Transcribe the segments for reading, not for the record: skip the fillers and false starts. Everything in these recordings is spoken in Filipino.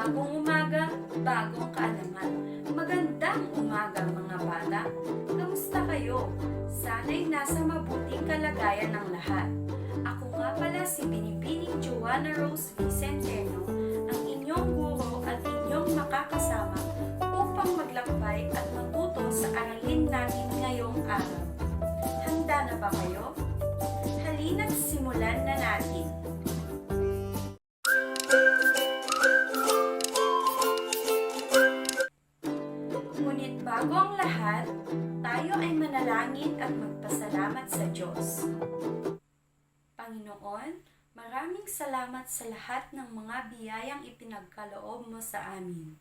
Bagong umaga, bagong kaalaman. Magandang umaga mga bata. Kamusta kayo? Sana'y nasa mabuting kalagayan ng lahat. Ako nga pala si Binibining Joanna Rose Vicenteno, ang inyong guro at inyong makakasama upang maglakbay at matuto sa aralin natin ngayong araw. Handa na ba kayo? Halina't simulan na natin. Ngunit bago ang lahat, tayo ay manalangin at magpasalamat sa Diyos. Panginoon, maraming salamat sa lahat ng mga biyayang ipinagkaloob mo sa amin.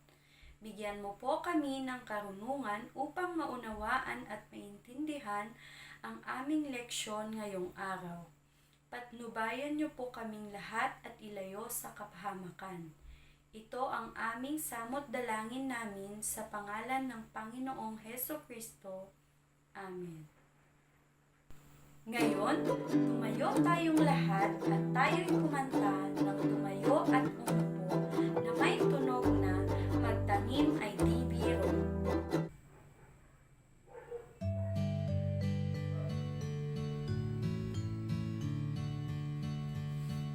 Bigyan mo po kami ng karunungan upang maunawaan at maintindihan ang aming leksyon ngayong araw. Patnubayan niyo po kaming lahat at ilayo sa kapahamakan. Ito ang aming samot dalangin namin sa pangalan ng Panginoong Hesukristo. Amen. Ngayon, tumayo tayong lahat at tayo'y kumanta ng tumayo at umupo na may tunog na magtanim ay di biro.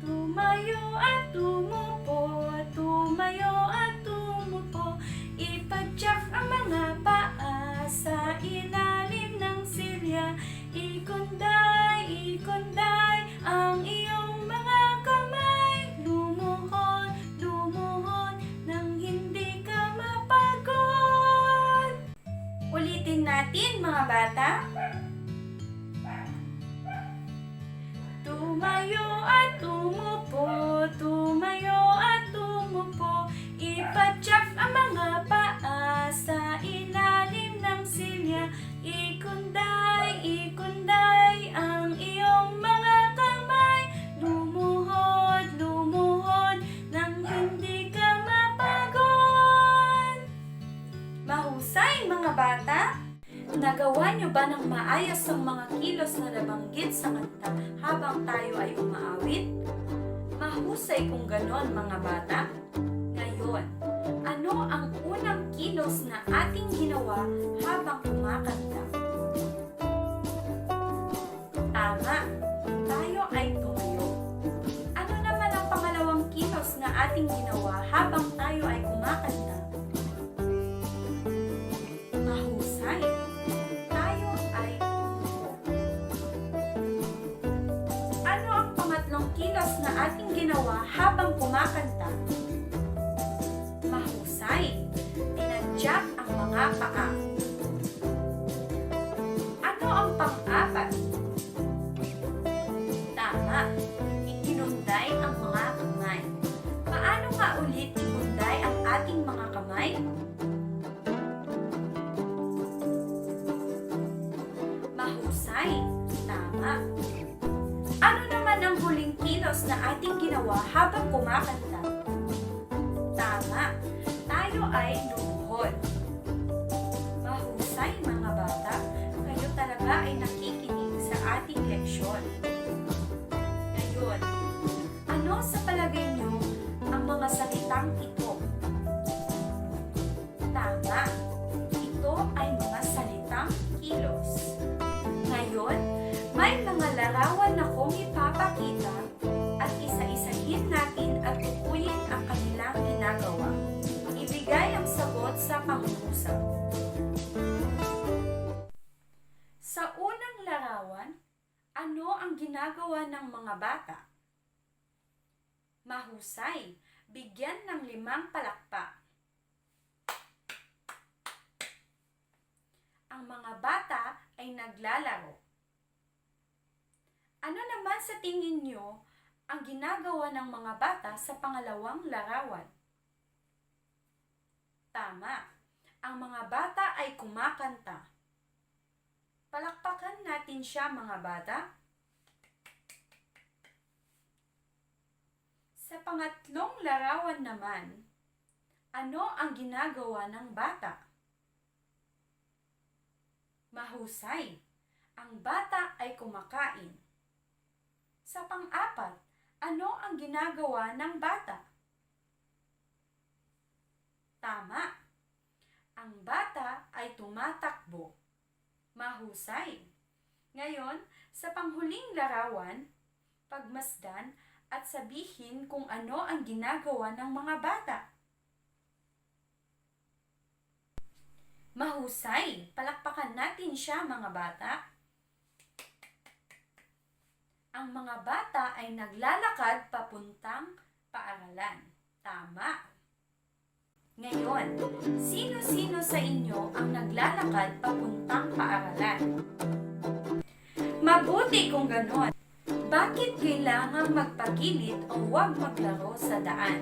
Tumayo at umupo, tumayo at umupo, ipadyak ang mga paa sa ilalim ng silya. Ikunday, ikunday ang iyong mga kamay. Lumuhod, lumuhod nang hindi ka mapagod. Ulitin natin mga bata. Tumayo at umupo, tumayo at umupo, ipadyak ang mga paa sa ilalim ng silya. Ikunday, ikunday ang iyong mga kamay. Lumuhod, lumuhod nang hindi ka mapagod. Mahusay mga bata! Nagawa niyo ba ng maayos ang mga kilos na nabanggit sa kanta habang tayo ay umaawit? Mahusay kung ganon mga bata. Ngayon, ano ang unang kilos na ating ginawa habang kumakanta? Tama, tayo ay tumayo. Ano naman ang pangalawang kilos na ating ginawa habang tayo ay kumakanta? Mahusay. Tayo ay umupo. Ano ang pangatlong kilos na ating ginawa habang kumakanta? Mahusay. Tinadyak ang mga paa. Ano ang pang-apat? Tama. Ikinunday ang mga kamay. Paano nga ulit ikunday ang ating mga kamay? Mahusay. Tama. Ano naman ang huling kilos na ating ginawa habang kumakanta? Tama. Tayo ay lumuhod. Mahusay mga bata. Kayo talaga ay nakikinig sa ating leksyon. Ngayon, ano sa palagay niyo ang mga salitang ito? Tama. Ito ay mga salitang kilos. Ngayon, may mga larawan akong ipapakita at isa-isahin natin at tukuyin ang kanilang ginagawa. Ibigay ang sagot sa pangungusap. Sa unang larawan, ano ang ginagawa ng mga bata? Mahusay, bigyan ng 5 palakpak. Ang mga bata ay naglalaro. Ano naman sa tingin niyo ang ginagawa ng mga bata sa pangalawang larawan? Tama, ang mga bata ay kumakanta. Palakpakan natin siya mga bata. Sa pangatlong larawan naman, ano ang ginagawa ng bata? Mahusay, ang bata ay kumakain. Sa pang-apat, ano ang ginagawa ng bata? ay tumatakbo. Mahusay. Ngayon, sa panghuling larawan, pagmasdan at sabihin kung ano ang ginagawa ng mga bata. Mahusay! Palakpakan natin siya, mga bata. Ang mga bata ay naglalakad papuntang paaralan. Tama! Ngayon, sino-sino sa inyo ang naglalakad papuntang paaralan? Mabuti kung ganon. Bakit kailangang magpagilid o huwag maglaro sa daan?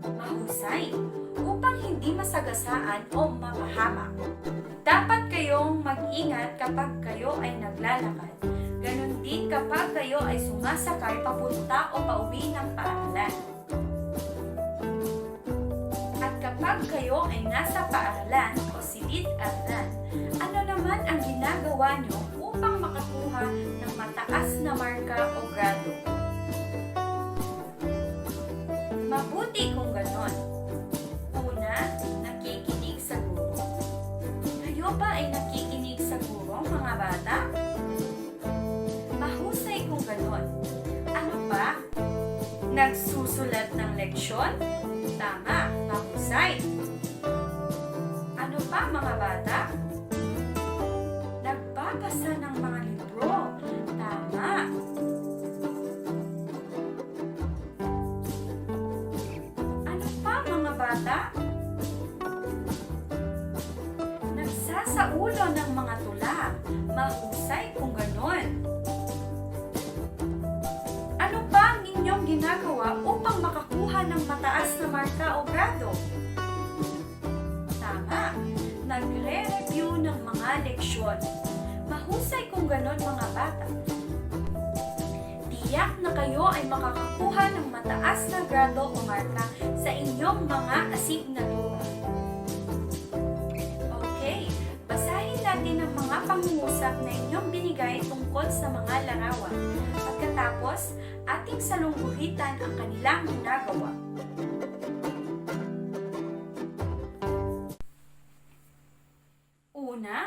Mahusay, upang hindi masagasaan o mapahamak. Dapat kayong mag-ingat kapag kayo ay naglalakad. Ganon din kapag kayo ay sumasakay papunta o pauwi ng paaralan. At kapag kayo ay nasa paaralan o silid-aralan, ano naman ang ginagawa nyo upang makakuha ng mataas na marka o grado? Mabuti kung ganon. Una, nakikinig sa guro. Kayo ba ay nakikinig sa guro, mga bata? Mahusay kung ganon. Ano pa? Nagsusulat ng leksyon? Tama, mahusay. Ano pa, mga bata? Nagbabasa ng mga libro. Tama. Ano pa, mga bata? Nagsasaulo ng mga tula. Mahusay kung ganon. Ano pa ang inyong ginagawa upang makakuha ng mataas na marka o grado? Tama, nagre-review ng mga leksyon. Mahusay kung ganon, mga bata. Tiyak na kayo ay makakakuha ng mataas na grado o marka sa inyong mga asignatura. Okay, basahin natin ang mga pangungusap na inyong binigay tungkol sa mga larawan. Pagkatapos, ating salungguhitan ang kanilang ginagawa. Una,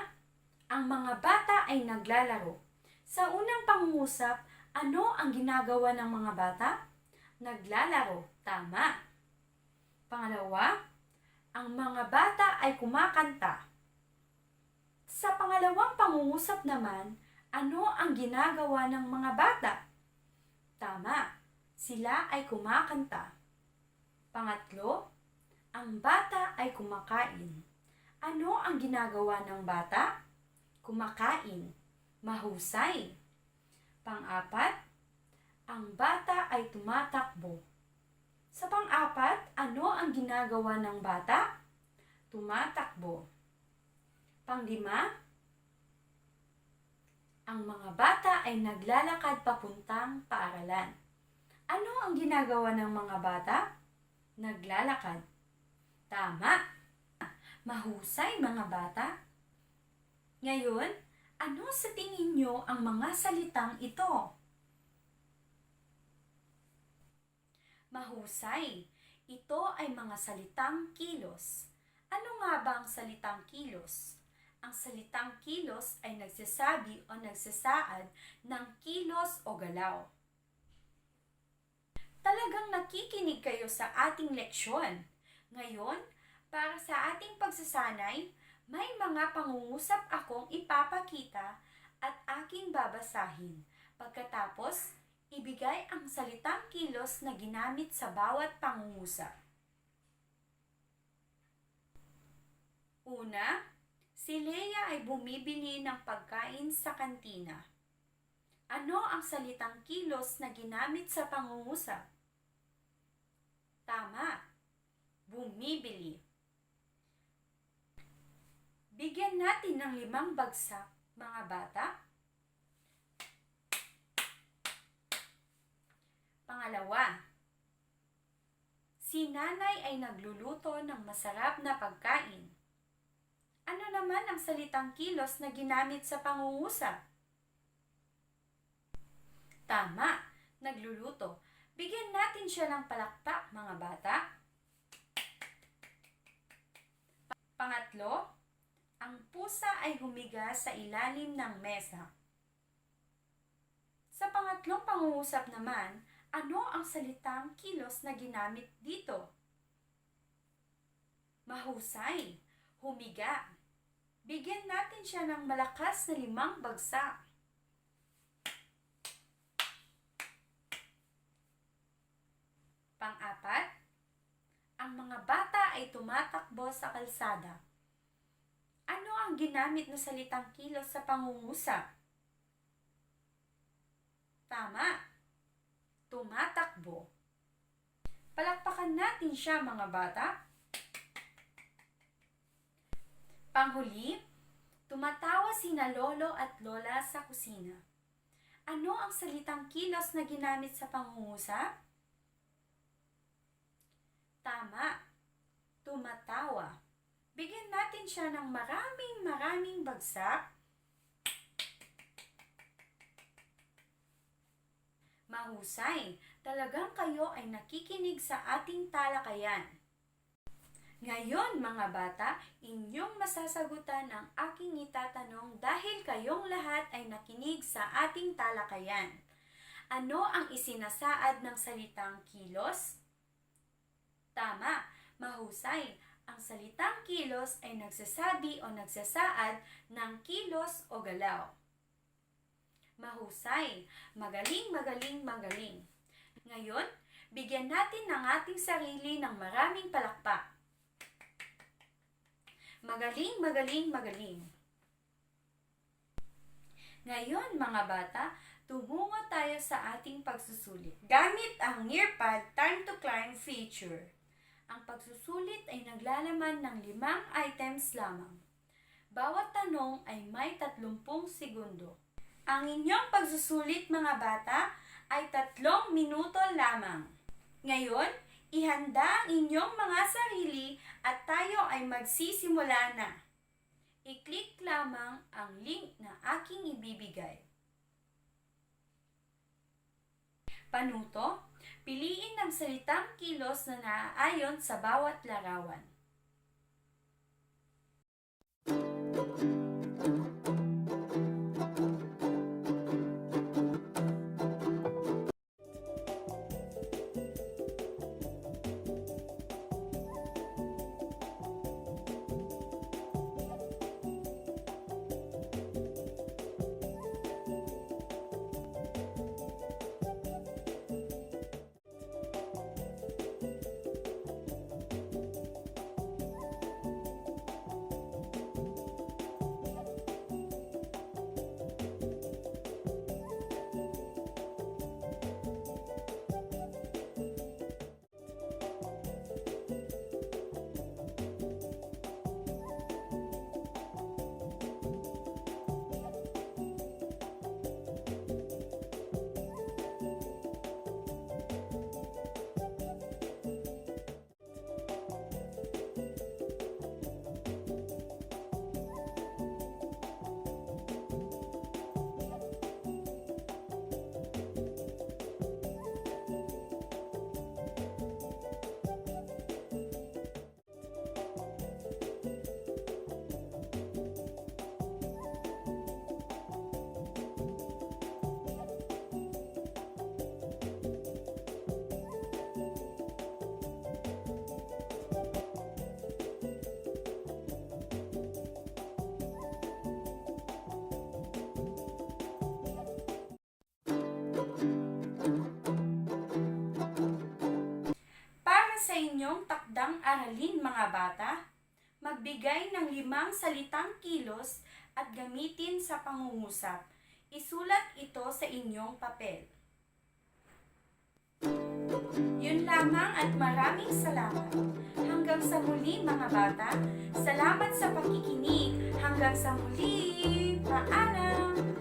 ang mga bata ay naglalaro. Sa unang pangungusap, ano ang ginagawa ng mga bata? Naglalaro. Tama. Pangalawa, ang mga bata ay kumakanta. Sa pangalawang pangungusap naman, ano ang ginagawa ng mga bata? Tama, sila ay kumakanta. Pangatlo, ang bata ay kumakain. Ano ang ginagawa ng bata? Kumakain. Mahusay. Pang-apat, ang bata ay tumatakbo. Sa pang-apat, ano ang ginagawa ng bata? Tumatakbo. Pang-lima, ang mga bata ay naglalakad papuntang paaralan. Ano ang ginagawa ng mga bata? Naglalakad. Tama. Mahusay, mga bata. Ngayon, ano sa tingin nyo ang mga salitang ito? Mahusay. Ito ay mga salitang kilos. Ano nga ba ang salitang kilos? Ang salitang kilos ay nagsasabi o nagsasaad ng kilos o galaw. Talagang nakikinig kayo sa ating leksyon. Ngayon, para sa ating pagsasanay, may mga pangungusap akong ipapakita at aking babasahin. Pagkatapos, ibigay ang salitang kilos na ginamit sa bawat pangungusap. Una, si Leia ay bumibili ng pagkain sa kantina. Ano ang salitang kilos na ginamit sa pangungusap? Tama, bumibili. Bigyan natin ng 5 bagsak, mga bata. Pangalawa, si nanay ay nagluluto ng masarap na pagkain. Ano naman ang salitang kilos na ginamit sa pangungusap? Tama, nagluluto. Bigyan natin siya ng palakpak, mga bata. Pangatlo, ang pusa ay humiga sa ilalim ng mesa. Sa pangatlong pangungusap naman, ano ang salitang kilos na ginamit dito? Mahusay, humiga. Bigyan natin siya ng malakas na 5 bagsak. Pang-apat, ang mga bata ay tumatakbo sa kalsada. Ano ang ginamit na salitang kilos sa pangungusap? Tama, tumatakbo. Palakpakan natin siya, mga bata. Panghuli, tumatawa sina lolo at lola sa kusina. Ano ang salitang kilos na ginamit sa pangungusap? Tama, tumatawa. Bigyan natin siya ng maraming bagsak. Mahusay, talagang kayo ay nakikinig sa ating talakayan. Ngayon, mga bata, inyong masasagutan ang aking itatanong dahil kayong lahat ay nakinig sa ating talakayan. Ano ang isinasaad ng salitang kilos? Tama, mahusay. Ang salitang kilos ay nagsasabi o nagsasaad ng kilos o galaw. Mahusay, magaling. Ngayon, bigyan natin ng ating sarili ng maraming palakpak. Magaling. Ngayon, mga bata, tumungo tayo sa ating pagsusulit. Gamit ang Nearpad Time to Climb feature. Ang pagsusulit ay naglalaman ng 5 items lamang. Bawat tanong ay may 30 segundo. Ang inyong pagsusulit, mga bata, ay 3 minuto lamang. Ngayon, ihanda ang inyong mga sarili at tayo ay magsisimula na. I-click lamang ang link na aking ibibigay. Panuto, piliin ang salitang kilos na naaayon sa bawat larawan. Sa inyong takdang aralin, mga bata, magbigay ng 5 salitang kilos at gamitin sa pangungusap. Isulat ito sa inyong papel. Yun lamang at maraming salamat. Hanggang sa muli, mga bata. Salamat sa pakikinig. Hanggang sa muli. Paalam!